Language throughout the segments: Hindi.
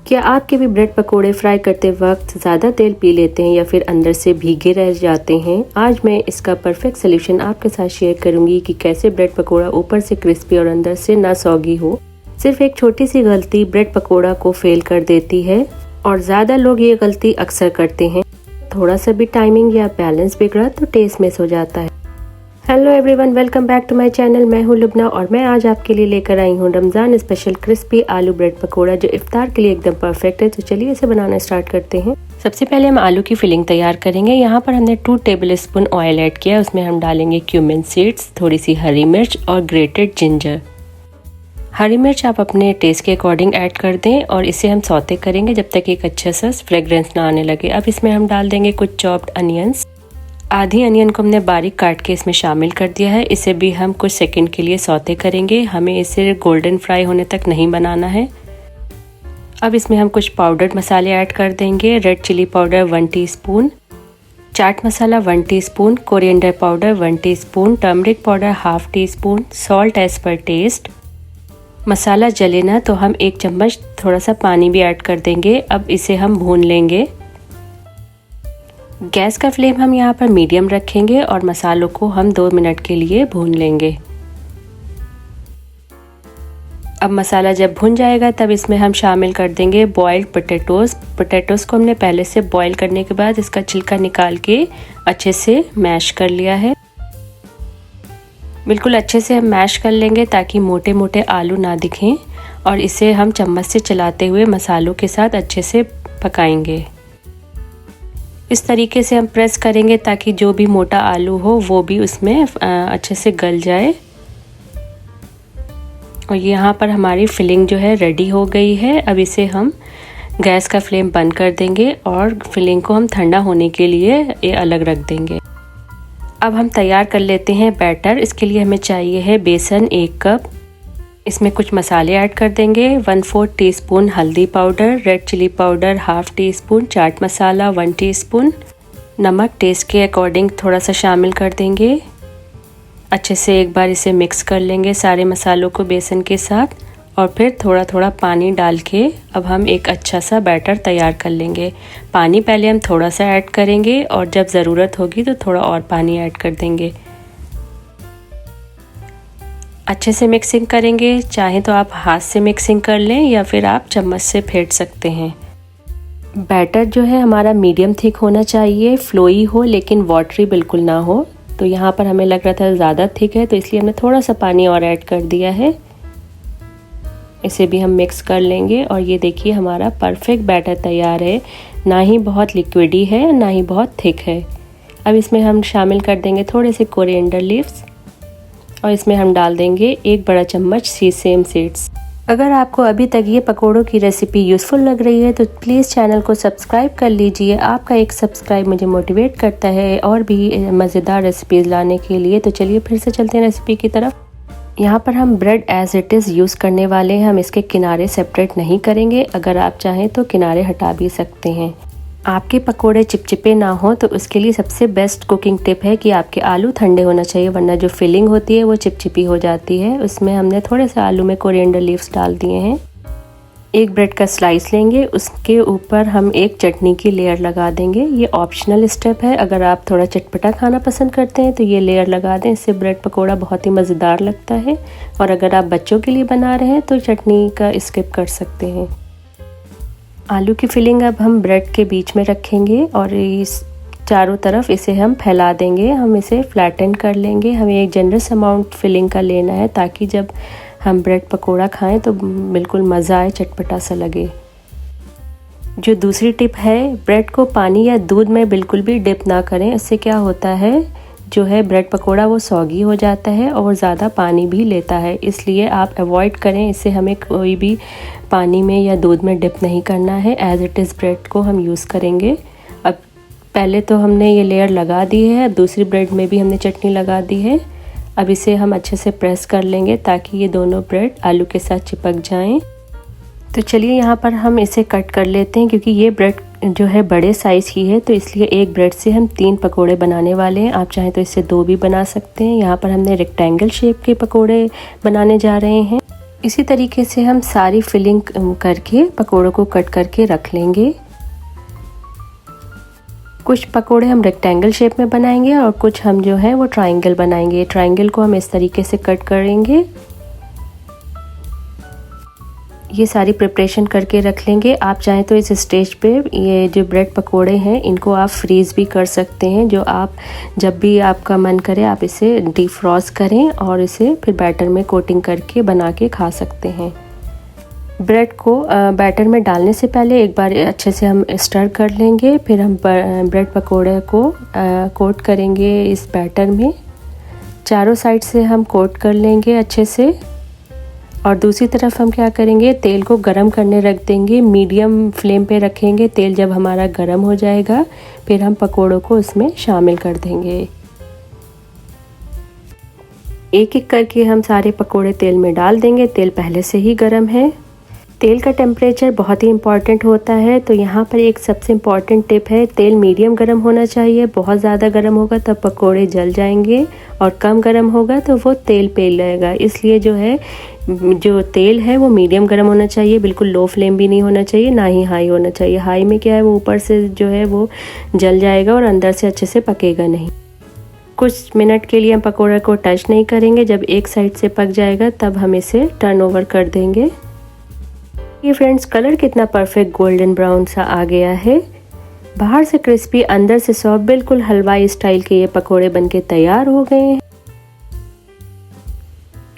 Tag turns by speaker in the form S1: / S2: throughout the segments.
S1: क्या आपके भी ब्रेड पकोड़े फ्राई करते वक्त ज़्यादा तेल पी लेते हैं या फिर अंदर से भीगे रह जाते हैं? आज मैं इसका परफेक्ट सलूशन आपके साथ शेयर करूंगी कि कैसे ब्रेड पकोड़ा ऊपर से क्रिस्पी और अंदर से ना सॉगी हो। सिर्फ एक छोटी सी गलती ब्रेड पकोड़ा को फेल कर देती है और ज़्यादा लोग ये गलती अक्सर करते हैं। थोड़ा सा भी टाइमिंग या बैलेंस बिगड़ा तो टेस्ट मिस हो जाता है। Hello everyone, welcome back to my channel. मैं हूं लुबना और मैं आज आपके लिए लेकर आई हूं रमज़ान स्पेशल क्रिस्पी आलू ब्रेड पकोड़ा जो इफ्तार के लिए एकदम परफेक्ट है। तो चलिए इसे बनाना स्टार्ट करते हैं। सबसे पहले हम आलू की फिलिंग तैयार करेंगे। यहाँ पर हमने 2 टेबलस्पून ऑयल ऐड किया। उसमें हम डालेंगे क्यूमिन सीड्स, थोड़ी सी हरी मिर्च और ग्रेटेड जिंजर। हरी मिर्च आप अपने टेस्ट के अकॉर्डिंग ऐड कर दें और इसे हम सौते करेंगे जब तक एक अच्छा सा फ्रेग्रेंस ना आने लगे। अब इसमें हम डाल देंगे कुछ चॉप्ड अनियंस। आधी अनियन को हमने बारीक काट के इसमें शामिल कर दिया है। इसे भी हम कुछ सेकंड के लिए सौते करेंगे। हमें इसे गोल्डन फ्राई होने तक नहीं बनाना है। अब इसमें हम कुछ पाउडर्ड मसाले ऐड कर देंगे। Red chilli powder 1 teaspoon, chaat masala 1 teaspoon, coriander powder 1 teaspoon, turmeric powder 1/2 teaspoon, salt as per taste. Masala जले ना तो हम 1 चम्मच थोड़ा सा पानी भी ऐड कर देंगे। अब इसे हम भून लेंगे। गैस का फ्लेम हम यहाँ पर मीडियम रखेंगे और मसालों को हम 2 मिनट के लिए भून लेंगे। अब मसाला जब भुन जाएगा तब इसमें हम शामिल कर देंगे बॉइल्ड पोटैटोस को हमने पहले से बॉईल करने के बाद इसका छिलका निकाल के अच्छे से मैश कर लिया है। बिल्कुल अच्छे से हम मैश कर लेंगे ताकि मोटे मोटे आलू ना दिखें और इसे हम चम्मच से चलाते हुए मसालों के साथ अच्छे से पकाएंगे। इस तरीके से हम प्रेस करेंगे ताकि जो भी मोटा आलू हो वो भी उसमें अच्छे से गल जाए। और यहाँ पर हमारी फिलिंग जो है रेडी हो गई है। अब इसे हम गैस का फ्लेम बंद कर देंगे और फिलिंग को हम ठंडा होने के लिए ये अलग रख देंगे। अब हम तैयार कर लेते हैं बैटर। इसके लिए हमें चाहिए है बेसन 1 कप। इसमें कुछ मसाले ऐड कर देंगे। 1/4 टीस्पून हल्दी powder, red chilli powder 1/2 teaspoon, chaat masala 1 teaspoon, नमक टेस्ट के अकॉर्डिंग थोड़ा सा शामिल कर देंगे। अच्छे से एक बार इसे मिक्स कर लेंगे सारे मसालों को बेसन के साथ और फिर थोड़ा थोड़ा पानी डाल के अब हम एक अच्छा सा बैटर तैयार कर लेंगे। पानी पहले हम थोड़ा सा ऐड करेंगे और जब ज़रूरत होगी तो थोड़ा और पानी ऐड कर देंगे। अच्छे से मिक्सिंग करेंगे। चाहे तो आप हाथ से मिक्सिंग कर लें या फिर आप चम्मच से फेंट सकते हैं। बैटर जो है हमारा मीडियम थिक होना चाहिए, फ्लोई हो लेकिन वाटरी बिल्कुल ना हो। तो यहाँ पर हमें लग रहा था ज़्यादा थिक है तो इसलिए हमने थोड़ा सा पानी और ऐड कर दिया है। इसे भी हम मिक्स कर लेंगे और ये देखिए हमारा परफेक्ट बैटर तैयार है। ना ही बहुत लिक्विडी है ना ही बहुत थिक है। अब इसमें हम शामिल कर देंगे थोड़े से कोरिएंडर लीव्स और इसमें हम डाल देंगे 1 बड़ा चम्मच सीसम सीड्स। अगर आपको अभी तक ये पकोड़ों की रेसिपी यूज़फुल लग रही है तो प्लीज़ चैनल को सब्सक्राइब कर लीजिए। आपका एक सब्सक्राइब मुझे मोटिवेट करता है और भी मज़ेदार रेसिपीज़ लाने के लिए। तो चलिए फिर से चलते हैं रेसिपी की तरफ। यहाँ पर हम bread as it is use करने वाले हैं। हम इसके किनारे सेपरेट नहीं करेंगे। अगर आप चाहें तो किनारे हटा भी सकते हैं। आपके पकोड़े चिपचिपे ना हो तो उसके लिए सबसे बेस्ट कुकिंग टिप है कि आपके आलू ठंडे होना चाहिए, वरना जो फिलिंग होती है वो चिपचिपी हो जाती है। उसमें हमने थोड़े से आलू में कोरिएंडर लीव्स डाल दिए हैं। एक ब्रेड का स्लाइस लेंगे, उसके ऊपर हम एक चटनी की लेयर लगा देंगे। ये ऑप्शनल स्टेप है। अगर आप थोड़ा चटपटा खाना पसंद करते हैं तो ये लेयर लगा दें। इससे ब्रेड पकोड़ा बहुत ही मज़ेदार लगता है। और अगर आप बच्चों के लिए बना रहे हैं तो चटनी का स्किप कर सकते हैं। आलू की फिलिंग अब हम ब्रेड के बीच में रखेंगे और इस चारों तरफ इसे हम फैला देंगे। हम इसे फ्लैटन कर लेंगे। हमें एक जनरस अमाउंट फिलिंग का लेना है ताकि जब हम ब्रेड पकोड़ा खाएं तो बिल्कुल मज़ा आए, चटपटा सा लगे। जो दूसरी टिप है, ब्रेड को पानी या दूध में बिल्कुल भी डिप ना करें। इससे क्या होता है, जो है ब्रेड पकोड़ा वो सॉगी हो जाता है और ज़्यादा पानी भी लेता है। इसलिए आप अवॉइड करें। इससे हमें कोई भी पानी में या दूध में डिप नहीं करना है। एज इट इज़ ब्रेड को हम यूज़ करेंगे। अब पहले तो हमने ये लेयर लगा दी है। अब दूसरी ब्रेड में भी हमने चटनी लगा दी है। अब इसे हम अच्छे से प्रेस कर लेंगे ताकि ये दोनों ब्रेड आलू के साथ चिपक जाएं। तो चलिए यहाँ पर हम इसे कट कर लेते हैं। क्योंकि ये ब्रेड जो है बड़े साइज़ की है तो इसलिए एक ब्रेड से हम 3 पकोड़े बनाने वाले हैं। आप चाहें तो इससे 2 भी बना सकते हैं। यहाँ पर हमने रेक्टेंगल शेप के पकोड़े बनाने जा रहे हैं। इसी तरीके से हम सारी फिलिंग करके पकोड़ों को कट करके रख लेंगे। कुछ पकोड़े हम रेक्टेंगल शेप में बनाएंगे और कुछ हम जो है वो ट्रायंगल बनाएंगे। ट्रायंगल को हम इस तरीके से कट करेंगे। ये सारी प्रिपरेशन करके रख लेंगे। आप चाहें तो इस स्टेज पे ये जो ब्रेड पकोड़े हैं इनको आप फ्रीज़ भी कर सकते हैं। जो आप जब भी आपका मन करे आप इसे डिफ्रॉस्ट करें और इसे फिर बैटर में कोटिंग करके बना के खा सकते हैं। ब्रेड को बैटर में डालने से पहले एक बार अच्छे से हम स्टर कर लेंगे। फिर हम ब्रेड पकोड़े को कोट करेंगे इस बैटर में। चारों साइड से हम कोट कर लेंगे अच्छे से। और दूसरी तरफ हम क्या करेंगे, तेल को गरम करने रख देंगे। मीडियम फ्लेम पे रखेंगे। तेल जब हमारा गरम हो जाएगा फिर हम पकोड़ों को इसमें शामिल कर देंगे। एक एक करके हम सारे पकोड़े तेल में डाल देंगे। तेल पहले से ही गरम है। तेल का टेम्परेचर बहुत ही इम्पॉर्टेंट होता है। तो यहाँ पर एक सबसे इम्पॉर्टेंट टिप है, तेल मीडियम गरम होना चाहिए। बहुत ज़्यादा गरम होगा तब पकोड़े जल जाएंगे और कम गरम होगा तो वो तेल पेल जाएगा। इसलिए जो तेल है वो मीडियम गरम होना चाहिए। बिल्कुल लो फ्लेम भी नहीं होना चाहिए, ना ही हाई होना चाहिए। हाई में क्या है वो ऊपर से जो है वो जल जाएगा और अंदर से अच्छे से पकेगा नहीं। कुछ मिनट के लिए हम पकोड़े को टच नहीं करेंगे। जब एक साइड से पक जाएगा तब हम इसे टर्न ओवर कर देंगे। ये फ्रेंड्स कलर कितना परफेक्ट गोल्डन ब्राउन सा आ गया है। बाहर से क्रिस्पी अंदर से सॉफ्ट, बिल्कुल हलवाई स्टाइल के ये पकोड़े बनके तैयार हो गए हैं।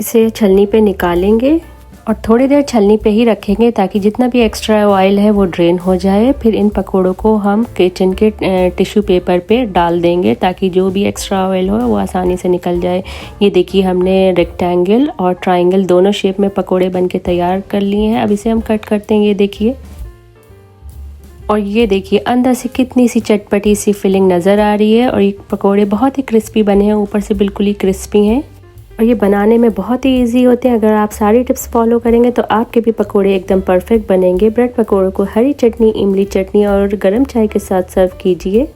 S1: इसे छलनी पे निकालेंगे और थोड़ी देर छलनी पे ही रखेंगे ताकि जितना भी एक्स्ट्रा ऑयल है वो ड्रेन हो जाए। फिर इन पकोड़ों को हम किचन के टिश्यू पेपर पे डाल देंगे ताकि जो भी एक्स्ट्रा ऑयल हो वो आसानी से निकल जाए। ये देखिए हमने रेक्टेंगल और ट्रायंगल दोनों शेप में पकोड़े बनके तैयार कर लिए हैं। अब इसे हम कट करते हैं। ये देखिए, और ये देखिए अंदर से कितनी सी चटपटी सी फिलिंग नज़र आ रही है। और ये पकोड़े बहुत ही क्रिस्पी बने हैं, ऊपर से बिल्कुल ही क्रिस्पी हैं और ये बनाने में बहुत ही इजी होते हैं। अगर आप सारी टिप्स फॉलो करेंगे तो आपके भी पकोड़े एकदम परफेक्ट बनेंगे। ब्रेड पकोड़ों को हरी चटनी, इमली चटनी और गरम चाय के साथ सर्व कीजिए।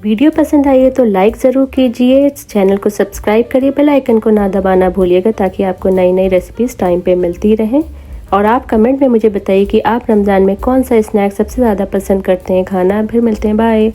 S1: वीडियो पसंद आई है तो लाइक ज़रूर कीजिए। चैनल को सब्सक्राइब करिए, बेल आइकन को ना दबाना भूलिएगा ताकि आपको नई नई रेसिपीज़ टाइम पे मिलती रहें। और आप कमेंट में मुझे बताइए कि आप रमज़ान में कौन सा स्नैक सबसे ज़्यादा पसंद करते हैं खाना। फिर मिलते हैं, बाय।